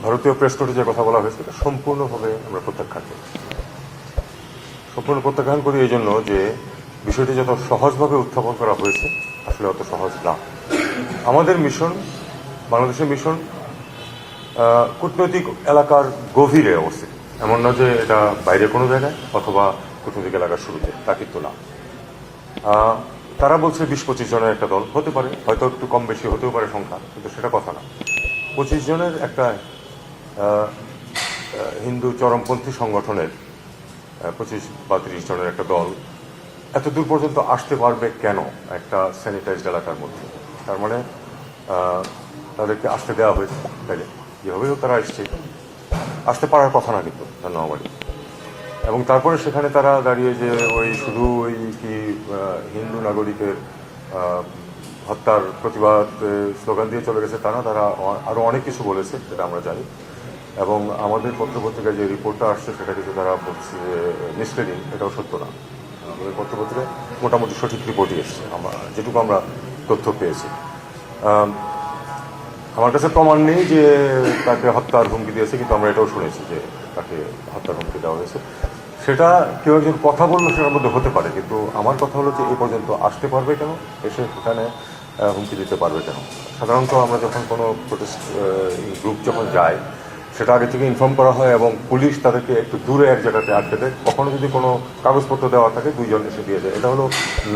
ভারতীয় প্রেস কোর্টে যে কথা বলা হয়েছে এটা সম্পূর্ণভাবে আমরা প্রত্যাখ্যান করি। সম্পূর্ণ প্রত্যাখ্যান করি এই জন্য যে বিষয়টি যত সহজভাবে উত্থাপন করা হয়েছে আসলে অত সহজ না। আমাদের মিশন, বাংলাদেশের মিশন কূটনৈতিক এলাকার গভীরে অবস্থিত, এমন না যে এটা বাইরে কোনো জায়গায় অথবা কূটনৈতিক এলাকার শুরুতে, তা কিন্তু না। তারা বলছে 20-25 জনের একটা দল হতে পারে, হয়তো একটু কম বেশি হতেও পারে সংখ্যা, কিন্তু সেটা কথা না। 25 জনের একটা হিন্দু চরমপন্থী সংগঠনের 25 বা 30 জনের একটা দল এত দূর পর্যন্ত আসতে পারবে কেন একটা স্যানিটাইজড এলাকার মধ্যে? তার মানে তাদেরকে আসতে দেওয়া হয়েছে, তাইলে যেভাবে হোক তারা আসতে পারার কথা না কিন্তু ধন্যবাদ। এবং তারপরে সেখানে তারা দাঁড়িয়ে যে ওই শুধু ওই কি হিন্দু নাগরিকের হত্যার প্রতিবাদ স্লোগান দিয়ে চলে গেছে তা না, তারা আরো অনেক কিছু বলেছে, সেটা আমরা জানি। এবং আমাদের পত্রপত্রিকায় যে রিপোর্টটা আসছে সেটা কিছু তারা বলছে মিসলিডিং, এটাও সত্য না। আমাদের পত্রপত্রিকায় মোটামুটি সঠিক রিপোর্টই এসছে, যেটুকু আমরা তথ্য পেয়েছি। আমার কাছে প্রমাণ নেই যে তাকে হত্যার হুমকি দিয়েছে, কিন্তু আমরা এটাও শুনেছি যে তাকে হত্যার হুমকি দেওয়া হয়েছে। সেটা কেউ একজন কথা বললো সেটার মধ্যে হতে পারে, কিন্তু আমার কথা হলো যে এ পর্যন্ত আসতে পারবে কেন, এসে সেখানে হুমকি দিতে পারবে কেন? সাধারণত আমরা যখন কোনো প্রোটেস্ট গ্রুপ যখন যায় সেটা আগে থেকে ইনফর্ম করা হয় এবং পুলিশ তাদেরকে একটু দূরে এক জায়গাতে আটকে দেয়। কখনো যদি কোনো কাগজপত্র দেওয়া থাকে 2 জন এসে দিয়ে যায়, এটা হলো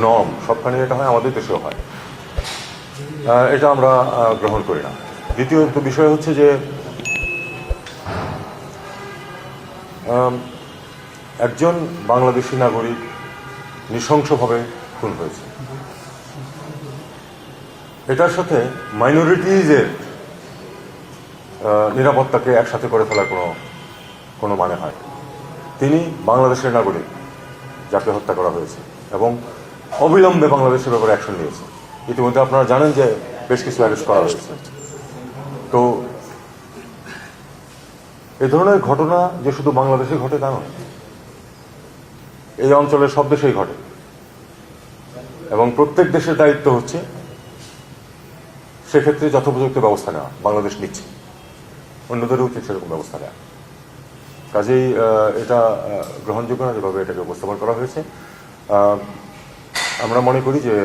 নর্ম, সবখানে এটা হয়, আমাদের দেশেও হয়। এটা আমরা গ্রহণ করি না। দ্বিতীয় বিষয় হচ্ছে যে একজন বাংলাদেশি নাগরিক নৃশংসভাবে খুন হয়েছে, এটার সাথে মাইনরিটিজের নিরাপত্তাকে একসাথে করে ফেলার কোনো মানে হয়? তিনি বাংলাদেশের নাগরিক যাকে হত্যা করা হয়েছে এবং অবিলম্বে বাংলাদেশের ব্যাপারে অ্যাকশন নিয়েছে। ইতিমধ্যে আপনারা জানেন যে বেশ কিছু অ্যারেস্ট করা হয়েছে। তো এই ধরনের ঘটনা যে শুধু বাংলাদেশে ঘটে তা নয়, এই অঞ্চলের সব দেশেই ঘটে এবং প্রত্যেক দেশের দায়িত্ব হচ্ছে সেক্ষেত্রে যথোপযুক্ত ব্যবস্থা নেওয়া। বাংলাদেশ নিচ্ছে, অন্যদেরও উচিত সেরকম ব্যবস্থা নেওয়া। কাজেই এটা গ্রহণযোগ্য না যেভাবে এটাকে উপস্থাপন করা হয়েছে। আমরা মনে করি যে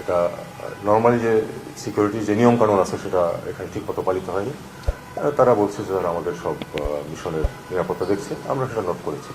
এটা নর্মালি যে সিকিউরিটি যে নিয়ম কানুন আছে সেটা এখানে ঠিক মতো পালিত হয়নি। তারা বলছে যে তারা আমাদের সব মিশনের নিরাপত্তা দেখছে, আমরা সেটা নোট করেছি।